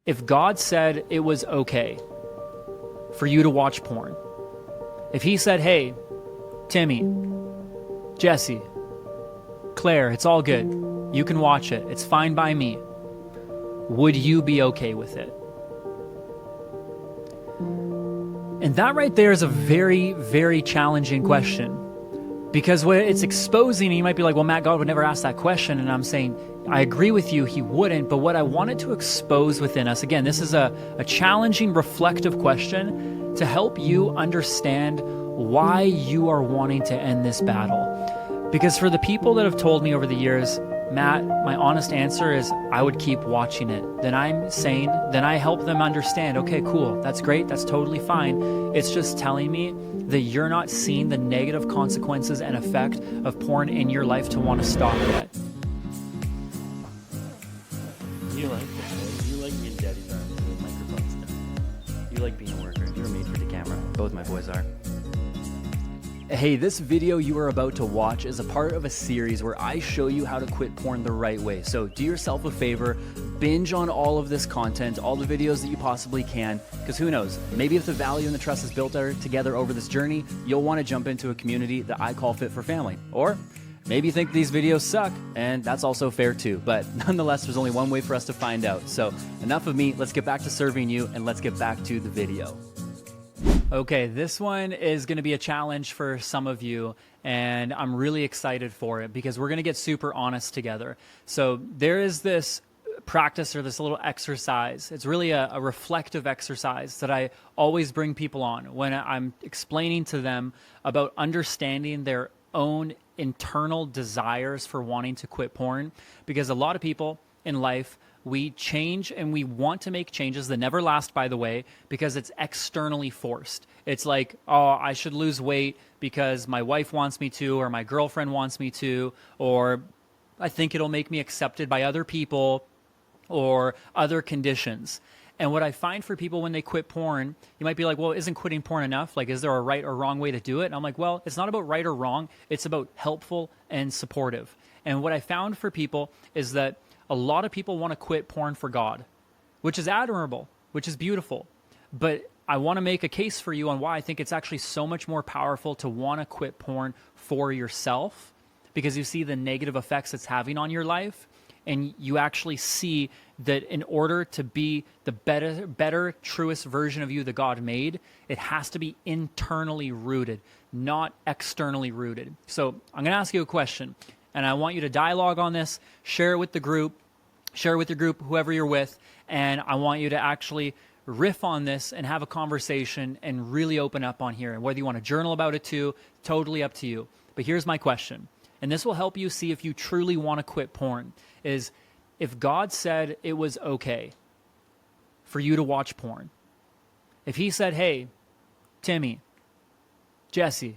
If God said it was okay for you to watch porn, if he said, hey, Timmy, Jesse, Claire, it's all good. You can watch it. It's fine by me. Would you be okay with it? And that right there is a very, very challenging question. Because what it's exposing, and you might be like, well, Matt, God would never ask that question. And I'm saying, I agree with you, he wouldn't. But what I wanted to expose within us, again, this is a challenging, reflective question to help you understand why you are wanting to end this battle. Because for the people that have told me over the years, Matt, my honest answer is I would keep watching it. Then I help them understand, okay, cool, that's great, that's totally fine. It's just telling me that you're not seeing the negative consequences and effect of porn in your life to want to stop yet. You like this, you like being daddy's arms with microphones. You like being a worker. You're made for the camera. Both my boys are. Hey, this video you are about to watch is a part of a series where I show you how to quit porn the right way. So do yourself a favor, binge on all of this content, all the videos that you possibly can, because who knows, maybe if the value and the trust is built together over this journey, you'll want to jump into a community that I call Fit for Family. Or maybe you think these videos suck, and that's also fair too. But nonetheless, there's only one way for us to find out. So enough of me, let's get back to serving you and let's get back to the video. Okay, this one is going to be a challenge for some of you, and I'm really excited for it because we're going to get super honest together. So there is this practice or this little exercise. It's really a reflective exercise that I always bring people on when I'm explaining to them about understanding their own internal desires for wanting to quit porn, because a lot of people in life, we change and we want to make changes that never last, by the way, because it's externally forced. It's like, oh, I should lose weight because my wife wants me to, or my girlfriend wants me to, or I think it'll make me accepted by other people or other conditions. And what I find for people when they quit porn, you might be like, well, isn't quitting porn enough? Like, is there a right or wrong way to do it? And I'm like, well, it's not about right or wrong. It's about helpful and supportive. And what I found for people is that a lot of people want to quit porn for God, which is admirable, which is beautiful. But I want to make a case for you on why I think it's actually so much more powerful to want to quit porn for yourself, because you see the negative effects it's having on your life. And you actually see that in order to be the better, truest version of you that God made, it has to be internally rooted, not externally rooted. So I'm going to ask you a question, and I want you to dialogue on this, share it with the group, share it with your group, whoever you're with, and I want you to actually riff on this and have a conversation and really open up on here. And whether you want to journal about it too, totally up to you. But here's my question, and this will help you see if you truly want to quit porn, is if God said it was okay for you to watch porn, if he said, hey, Timmy, Jesse,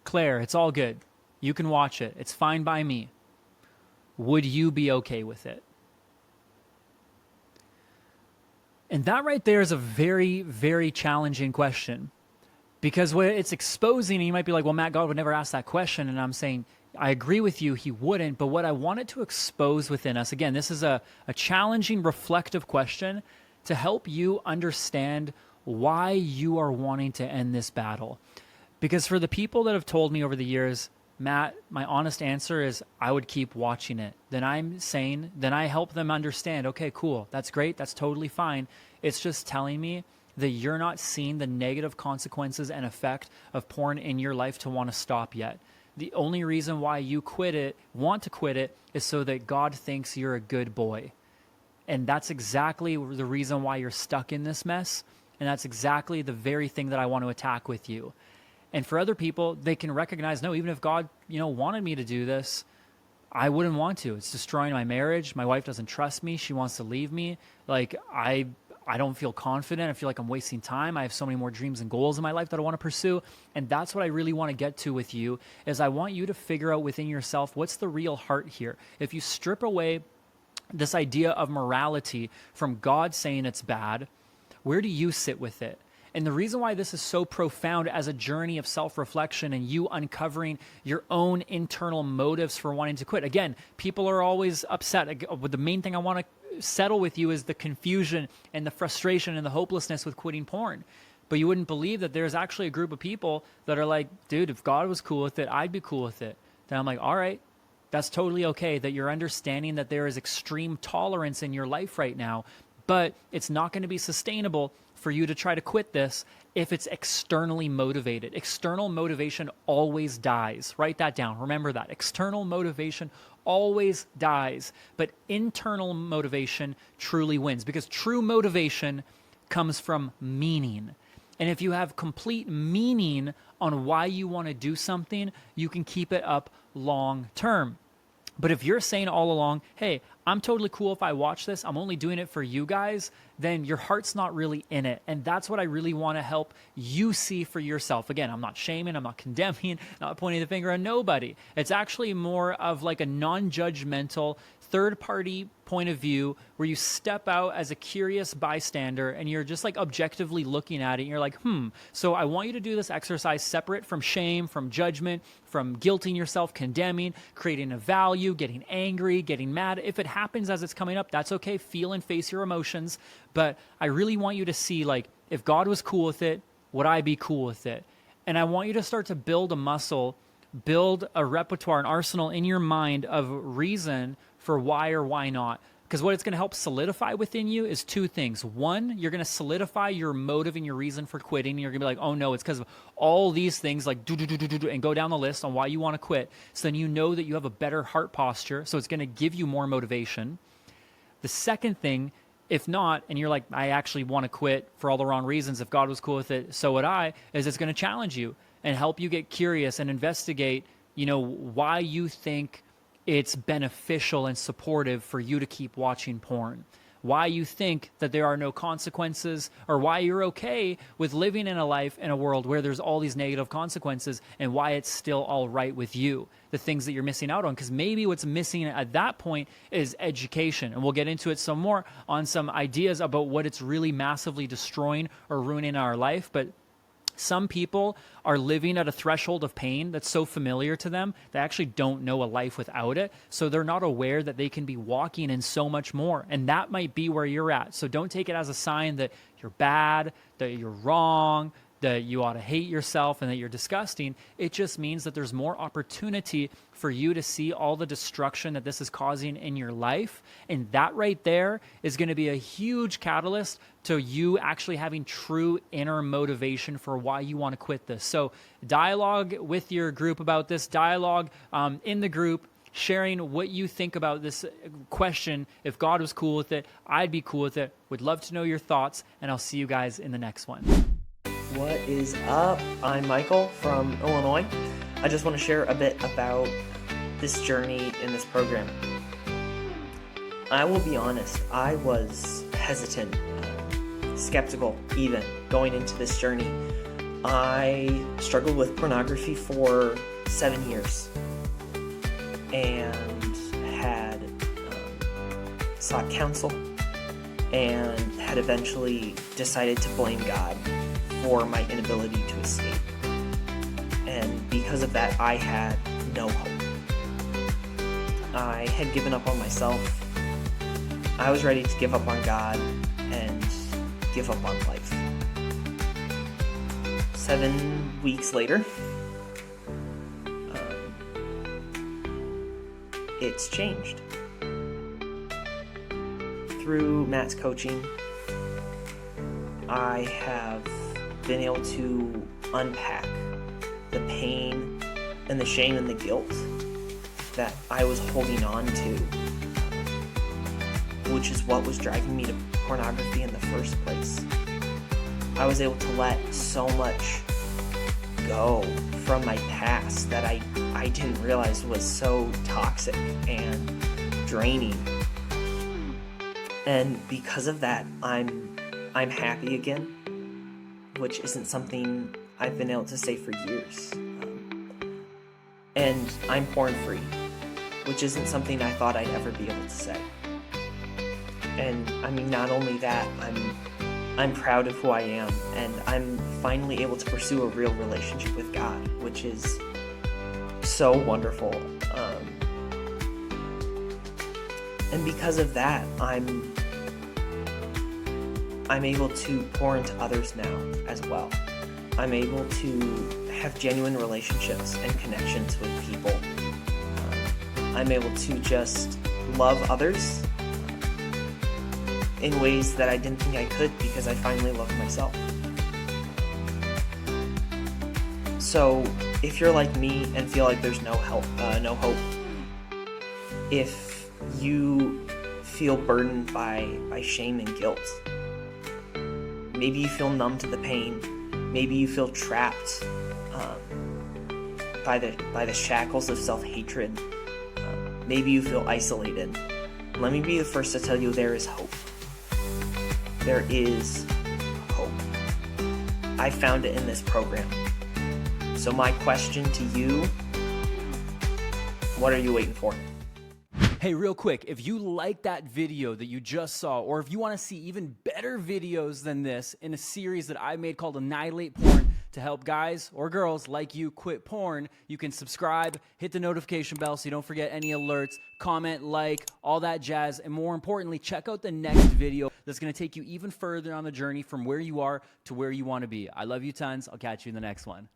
Claire, it's all good. You can watch it. It's fine by me. Would you be okay with it? And that right there is a very, very challenging question, because what it's exposing, and you might be like, well, Matt, God would never ask that question. And I'm saying, I agree with you, he wouldn't. But what I wanted to expose within us, again, this is a challenging, reflective question to help you understand why you are wanting to end this battle. Because for the people that have told me over the years, Matt, my honest answer is I would keep watching it. Then I help them understand, okay, cool, that's great, that's totally fine. It's just telling me that you're not seeing the negative consequences and effect of porn in your life to want to stop yet. The only reason why you want to quit it, is so that God thinks you're a good boy. And that's exactly the reason why you're stuck in this mess. And that's exactly the very thing that I want to attack with you. And for other people, they can recognize, no, even if God, wanted me to do this, I wouldn't want to. It's destroying my marriage. My wife doesn't trust me. She wants to leave me. Like, I don't feel confident. I feel like I'm wasting time. I have so many more dreams and goals in my life that I want to pursue. And that's what I really want to get to with you, is I want you to figure out within yourself, what's the real heart here? If you strip away this idea of morality from God saying it's bad, where do you sit with it? And the reason why this is so profound as a journey of self-reflection and you uncovering your own internal motives for wanting to quit. Again, people are always upset. The main thing I want to settle with you is the confusion and the frustration and the hopelessness with quitting porn. But you wouldn't believe that there's actually a group of people that are like, dude, if God was cool with it, I'd be cool with it. Then I'm like, all right, that's totally okay, that you're understanding that there is extreme tolerance in your life right now, but it's not going to be sustainable for you to try to quit this if it's externally motivated. External motivation always dies. Write that down. Remember that. External motivation always dies, but internal motivation truly wins, because true motivation comes from meaning. And if you have complete meaning on why you want to do something, you can keep it up long term. But if you're saying all along, hey, I'm totally cool if I watch this, I'm only doing it for you guys, then your heart's not really in it. And that's what I really want to help you see for yourself. Again, I'm not shaming, I'm not condemning, not pointing the finger at nobody. It's actually more of like a non-judgmental, third-party point of view where you step out as a curious bystander and you're just like objectively looking at it and you're like, so I want you to do this exercise separate from shame, from judgment, from guilting yourself, condemning, creating a value, getting angry, getting mad. If it happens as it's coming up, that's okay. Feel and face your emotions. But I really want you to see, like, if God was cool with it, would I be cool with it? And I want you to start to build a muscle, build a repertoire, an arsenal in your mind of reason for why or why not. Because what it's going to help solidify within you is two things. One, you're going to solidify your motive and your reason for quitting. And you're going to be like, oh no, it's because of all these things, like and go down the list on why you want to quit. So then you know that you have a better heart posture. So it's going to give you more motivation. The second thing, if not, and you're like, I actually want to quit for all the wrong reasons, if God was cool with it, so would I, is it's going to challenge you and help you get curious and investigate, why you think it's beneficial and supportive for you to keep watching porn, why you think that there are no consequences, or why you're okay with living in a life in a world where there's all these negative consequences, and why it's still all right with you, the things that you're missing out on. Because maybe what's missing at that point is education. And we'll get into it some more on some ideas about what it's really massively destroying or ruining our life. But some people are living at a threshold of pain that's so familiar to them, they actually don't know a life without it. So they're not aware that they can be walking in so much more. And that might be where you're at. So don't take it as a sign that you're bad, that you're wrong, that you ought to hate yourself and that you're disgusting. It just means that there's more opportunity for you to see all the destruction that this is causing in your life. And that right there is going to be a huge catalyst to you actually having true inner motivation for why you want to quit this. So dialogue with your group about this, dialogue in the group, sharing what you think about this question. If God was cool with it, I'd be cool with it. Would love to know your thoughts, and I'll see you guys in the next one. What is up? I'm Michael from Illinois. I just want to share a bit about this journey in this program. I will be honest, I was hesitant, skeptical even, going into this journey. I struggled with pornography for 7 years and had sought counsel and had eventually decided to blame God for my inability to escape. And because of that, I had no hope. I had given up on myself. I was ready to give up on God and give up on life. 7 weeks later, it's changed. Through Matt's coaching, I have been able to unpack the pain and the shame and the guilt that I was holding on to, which is what was driving me to pornography in the first place. I was able to let so much go from my past that I didn't realize was so toxic and draining. And because of that, I'm happy again, which isn't something I've been able to say for years. And I'm porn-free, which isn't something I thought I'd ever be able to say. And I mean, not only that, I'm proud of who I am, and I'm finally able to pursue a real relationship with God, which is so wonderful. And because of that, I'm able to pour into others now as well. I'm able to have genuine relationships and connections with people. I'm able to just love others in ways that I didn't think I could because I finally love myself. So if you're like me and feel like there's no hope, if you feel burdened by shame and guilt, maybe you feel numb to the pain, maybe you feel trapped by the shackles of self-hatred, maybe you feel isolated, let me be the first to tell you there is hope. There is hope. I found it in this program. So my question to you, what are you waiting for? Hey, real quick, if you like that video that you just saw, or if you want to see even better videos than this in a series that I made called Annihilate Porn to help guys or girls like you quit porn, you can subscribe, hit the notification bell so you don't forget any alerts, comment, like, all that jazz, and more importantly, check out the next video that's going to take you even further on the journey from where you are to where you want to be. I love you tons. I'll catch you in the next one.